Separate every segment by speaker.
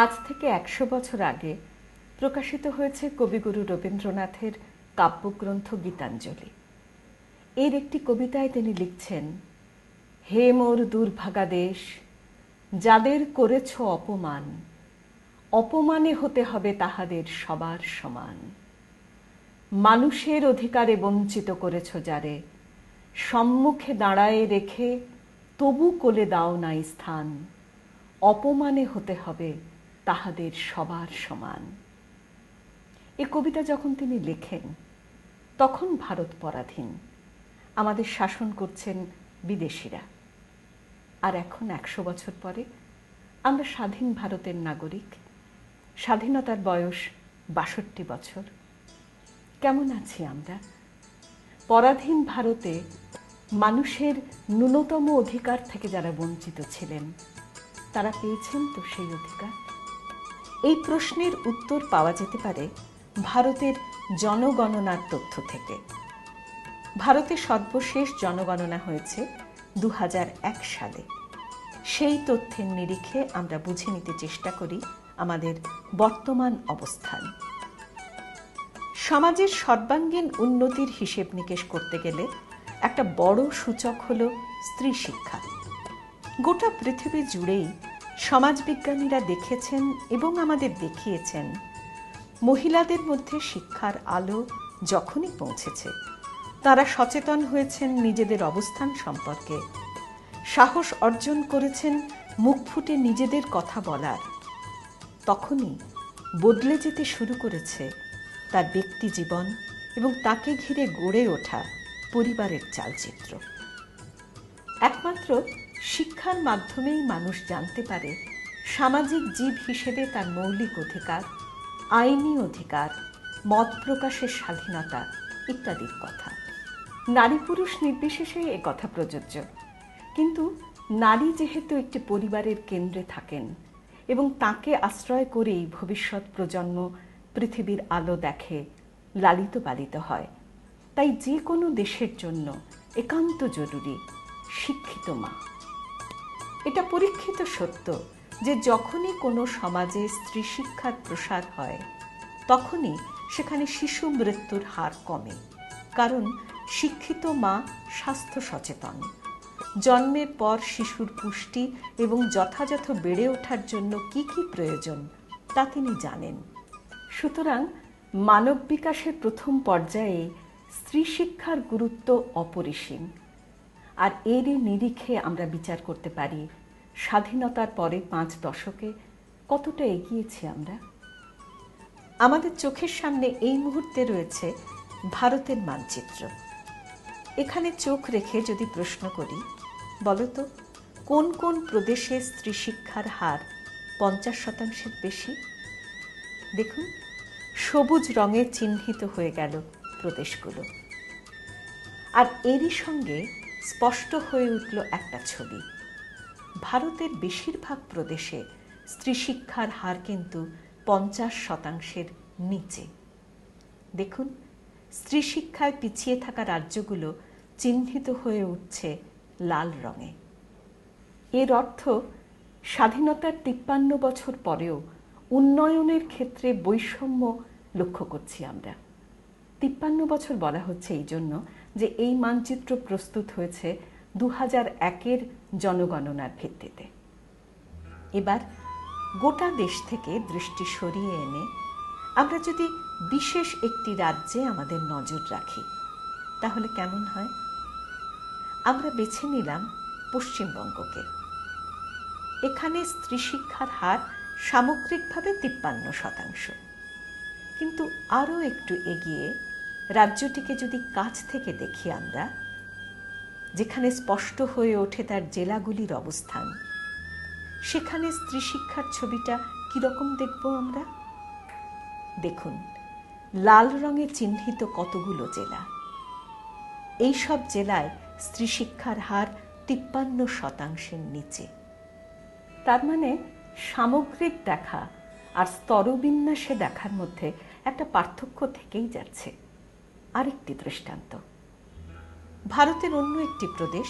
Speaker 1: আজ থেকে ১০০ বছর আগে প্রকাশিত হয়েছে কবিগুরু রবীন্দ্রনাথের কাব্যগ্রন্থ গীতাঞ্জলি। এর একটি কবিতায় তিনি লিখছেন, হে মোর দুর্ভাগা দেশ, যাদের করেছ অপমান, অপমানে হতে হবে তাহাদের সবার সমান। মানুষের অধিকারে বঞ্চিত করেছ যারে, সম্মুখে দাঁড়ায়ে রেখে তবু কোলে দাও নাই স্থান, অপমানে হতে হবে তাহাদের সবার সমান। এ কবিতা যখন তিনি লেখেন তখন ভারত পরাধীন, আমাদের শাসন করছেন বিদেশিরা। আর এখন ১০০ বছর পরে আমরা স্বাধীন ভারতের নাগরিক, স্বাধীনতার বয়স ৬২ বছর। কেমন আছি আমরা? পরাধীন ভারতে মানুষের ন্যূনতম অধিকার থেকে যারা বঞ্চিত ছিলেন তারা পেয়েছেন তো সেই অধিকার? এই প্রশ্নের উত্তর পাওয়া যেতে পারে ভারতের জনগণনার তথ্য থেকে। ভারতে সর্বশেষ জনগণনা হয়েছে ২০০১ সালে। সেই তথ্যের নিরিখে আমরা বুঝে নিতে চেষ্টা করি আমাদের বর্তমান অবস্থান। সমাজের সর্বাঙ্গীন উন্নতির হিসেব নিকেশ করতে গেলে একটা বড় সূচক হল স্ত্রী শিক্ষা। গোটা পৃথিবী জুড়েই সমাজবিজ্ঞানীরা দেখেছেন এবং আমাদের দেখিয়েছেন, মহিলাদের মধ্যে শিক্ষার আলো যখনই পৌঁছেছে তারা সচেতন হয়েছেন নিজেদের অবস্থান সম্পর্কে, সাহস অর্জন করেছেন মুখ ফুটে নিজেদের কথা বলার, তখনই বদলে যেতে শুরু করেছে তার ব্যক্তি জীবন এবং তাকে ঘিরে গড়ে ওঠা পরিবারের চালচিত্র। একমাত্র শিক্ষার মাধ্যমেই মানুষ জানতে পারে সামাজিক জীব হিসেবে তার মৌলিক অধিকার, আইনি অধিকার, মত প্রকাশের স্বাধীনতা ইত্যাদির কথা। নারী পুরুষ নির্বিশেষে এ কথা প্রযোজ্য, কিন্তু নারী যেহেতু একটি পরিবারের কেন্দ্রে থাকেন এবং তাকে আশ্রয় করেই ভবিষ্যৎ প্রজন্ম পৃথিবীর আলো দেখে, লালিত পালিত হয়, তাই যে কোনো দেশের জন্য একান্ত জরুরি শিক্ষিত মা। এটা পরীক্ষিত সত্য যে যখনই কোনো সমাজে স্ত্রী শিক্ষার প্রসার হয় তখনই সেখানে শিশু মৃত্যুর হার কমে, কারণ শিক্ষিত মা স্বাস্থ্য সচেতন। জন্মের পর শিশুর পুষ্টি এবং যথাযথ বেড়ে ওঠার জন্য কি কি প্রয়োজন তা তিনি জানেন। সুতরাং মানব বিকাশের প্রথম পর্যায়ে স্ত্রী শিক্ষার গুরুত্ব অপরিসীম। আর এরই নিরিখে আমরা বিচার করতে পারি স্বাধীনতার পরে ৫ দশকে কতটা এগিয়েছি আমরা। আমাদের চোখের সামনে এই মুহূর্তে রয়েছে ভারতের মানচিত্র। এখানে চোখ রেখে যদি প্রশ্ন করি, বলতো কোন কোন প্রদেশে স্ত্রী শিক্ষার হার ৫০% বেশি? দেখুন, সবুজ রঙে চিহ্নিত হয়ে গেল প্রদেশগুলো। আর এরই সঙ্গে স্পষ্ট হয়ে উঠল একটা ছবি, ভারতের বেশিরভাগ প্রদেশে স্ত্রী শিক্ষার হার কিন্তু ৫০% নিচে। দেখুন, স্ত্রী শিক্ষায় পিছিয়ে থাকা রাজ্যগুলো চিহ্নিত হয়ে উঠছে লাল রঙে। এর অর্থ স্বাধীনতার ৫৩ বছর পরেও উন্নয়নের ক্ষেত্রে বৈষম্য লক্ষ্য করছি আমরা। ৫৩ বছর বলা হচ্ছে এই জন্য যে এই মানচিত্র প্রস্তুত হয়েছে ২০০১-এর জনগণনার ভিত্তিতে। এবার গোটা দেশ থেকে দৃষ্টি সরিয়ে এনে আমরা যদি বিশেষ একটি রাজ্যে আমাদের নজর রাখি তাহলে কেমন হয়? আমরা বেছে নিলাম পশ্চিমবঙ্গকে। এখানে স্ত্রী শিক্ষার হার সামগ্রিকভাবে ৫৩%। কিন্তু আরও একটু এগিয়ে রাজ্যটিকে যদি কাছ থেকে দেখি আমরা, যেখানে স্পষ্ট হয়ে ওঠে তার জেলাগুলির অবস্থান, সেখানে স্ত্রী শিক্ষার ছবিটা কীরকম দেখব আমরা? দেখুন, লাল রঙে চিহ্নিত কতগুলো জেলা। এই সব জেলায় স্ত্রী শিক্ষার হার ৫৩%-এর নিচে। তার মানে সামগ্রিক দেখা আর স্তরবিন্যাসে দেখার মধ্যে একটা পার্থক্য থেকেই যাচ্ছে। আরেকটি দৃষ্টান্ত, ভারতের অন্য একটি প্রদেশ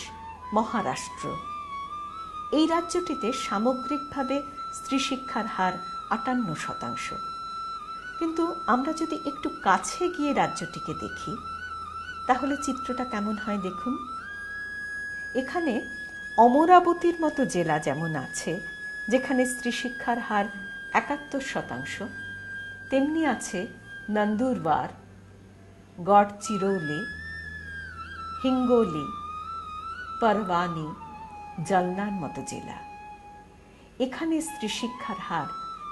Speaker 1: মহারাষ্ট্র। এই রাজ্যটিতে সামগ্রিকভাবে স্ত্রী শিক্ষার হার 58%। কিন্তু আমরা যদি একটু কাছে গিয়ে রাজ্যটিকে দেখি তাহলে চিত্রটা কেমন হয় দেখুন। এখানে অমরাবতীর মতো জেলা যেমন আছে, যেখানে স্ত্রী শিক্ষার হার 71%, তেমনি আছে নন্দুরবার, গড়চিরৌলি, হিঙ্গোলি, परवानी, जलनार मतो জেলা। এখানে স্ত্রী শিক্ষার হার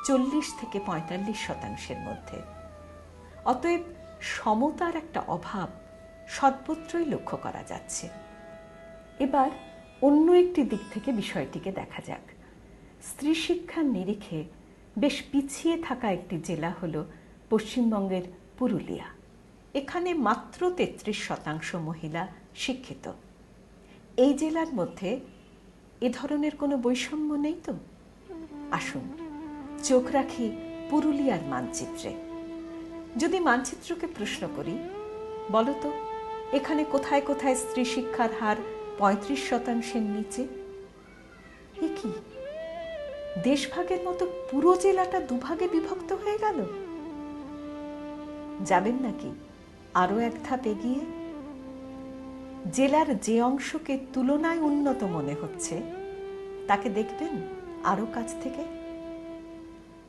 Speaker 1: 40 থেকে 45% মধ্যে। অতএব সমতার একটা অভাব সর্বত্রই লক্ষ্য করা যাচ্ছে। এবার অন্য একটি দিক থেকে বিষয়টিকে দেখা যাক। স্ত্রী শিক্ষার নিরিখে বেশ পিছিয়ে থাকা একটি জেলা হল পশ্চিমবঙ্গের পুরুলিয়া। এখানে মাত্র 33% মহিলা শিক্ষিত। এই জেলার মধ্যে এ ধরনের কোনো বৈষম্য নেই তো? আসুন চোখ রাখি পুরুলিয়ার মানচিত্রে। যদি মানচিত্রকে প্রশ্ন করি, বলো তো এখানে কোথায় কোথায় স্ত্রী শিক্ষার হার 35%-এর নিচে? এ কি, দেশভাগের মতো পুরো জেলাটা দুভাগে বিভক্ত হয়ে গেল? যাবেন নাকি আরো এক ধাপ এগিয়ে? জেলার যে অংশকে তুলনায় উন্নত মনে হচ্ছে তাকে দেখবেন আরো কাছ থেকে।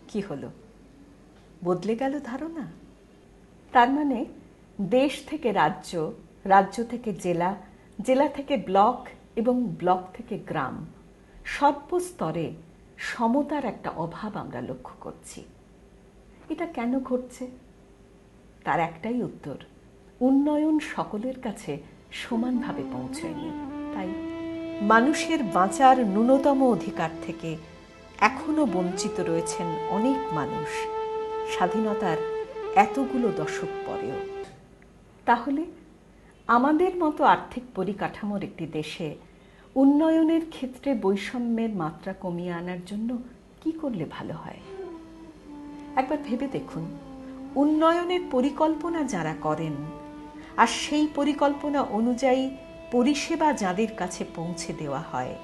Speaker 1: কি হলো, বদলে গেল ধারণা? তার মানে দেশ থেকে রাজ্য, রাজ্য থেকে জেলা, জেলা থেকে ব্লক এবং ব্লক থেকে গ্রাম, সর্বস্তরে সমতার একটা অভাব আমরা লক্ষ্য করছি। এটা কেন ঘটছে? তার একটাই উত্তর, উন্নয়ন সকলের কাছে সমানভাবে পৌঁছয়নি। তাই মানুষের বাঁচার ন্যূনতম অধিকার থেকে এখনো বঞ্চিত রয়েছেন অনেক মানুষ, স্বাধীনতার এতগুলো দশক পরেও। তাহলে আমাদের মতো আর্থিক পরিকাঠামোর একটি দেশে উন্নয়নের ক্ষেত্রে বৈষম্যের মাত্রা কমিয়ে আনার জন্য কি করলে ভালো হয়? একবার ভেবে দেখুন, উন্নয়নের পরিকল্পনা যারা করেন আর সেই পরিকল্পনা অনুযায়ী পরিষেবা যাদের কাছে পৌঁছে দেওয়া হয়,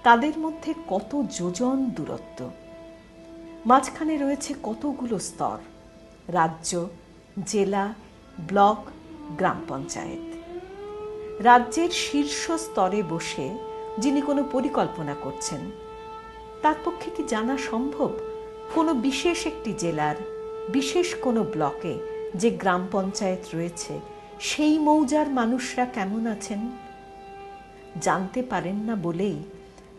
Speaker 1: তাদের মধ্যে কত যোজন দূরত্ব, মাঝখানে রয়েছে কতগুলো স্তর, রাজ্য, জেলা, ব্লক, গ্রাম পঞ্চায়েত। রাজ্যের শীর্ষ স্তরে বসে যিনি কোনো পরিকল্পনা করছেন, তার পক্ষে কি জানা সম্ভব কোনো বিশেষ একটি জেলার বিশেষ কোনো ব্লকে যে গ্রাম পঞ্চায়েত রয়েছে সেই মৌজার মানুষরা কেমন আছেন? জানতে পারেন না বলেই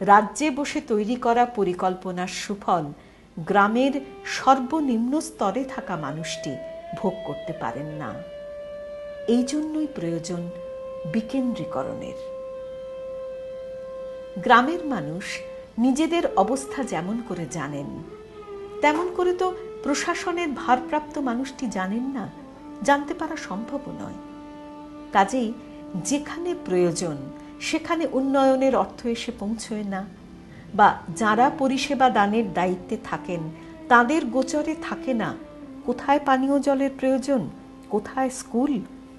Speaker 1: রাজ্যে বসে তৈরি করা পরিকল্পনার সুফল গ্রামের সর্বনিম্ন স্তরে থাকা মানুষটি ভোগ করতে পারেন না। এই জন্যই প্রয়োজন বিকেন্দ্রীকরণের। গ্রামের মানুষ নিজেদের অবস্থা যেমন করে জানেন, তেমন করে তো প্রশাসনের ভারপ্রাপ্ত মানুষটি জানেন না, জানতে পারা সম্ভবও নয়। কাজেই যেখানে প্রয়োজন সেখানে উন্নয়নের অর্থ এসে পৌঁছয় না, বা যারা পরিষেবা দানের দায়িত্বে থাকেন তাদের গোচরে থাকে না কোথায় পানীয় জলের প্রয়োজন, কোথায় স্কুল,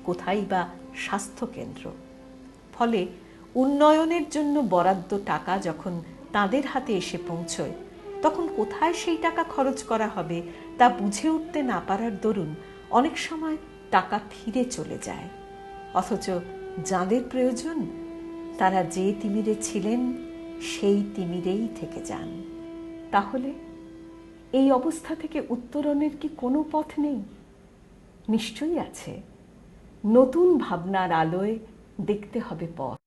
Speaker 1: কোথায় বা স্বাস্থ্যকেন্দ্র। ফলে উন্নয়নের জন্য বরাদ্দ টাকা যখন তাদের হাতে এসে পৌঁছয়, তখন কোথায় সেই টাকা খরচ করা হবে তা বুঝে উঠতে না পারার দরুন অনেক সময় টাকা ফিরে চলে যায়। অথচ যাদের প্রয়োজন তারা যে তিমিরে ছিলেন সেই তিমিরেই থেকে যান। তাহলে এই অবস্থা থেকে উত্তরণের কি কোনো পথ নেই? নিশ্চয়ই আছে। নতুন ভাবনার আলোয় দেখতে হবে পথ।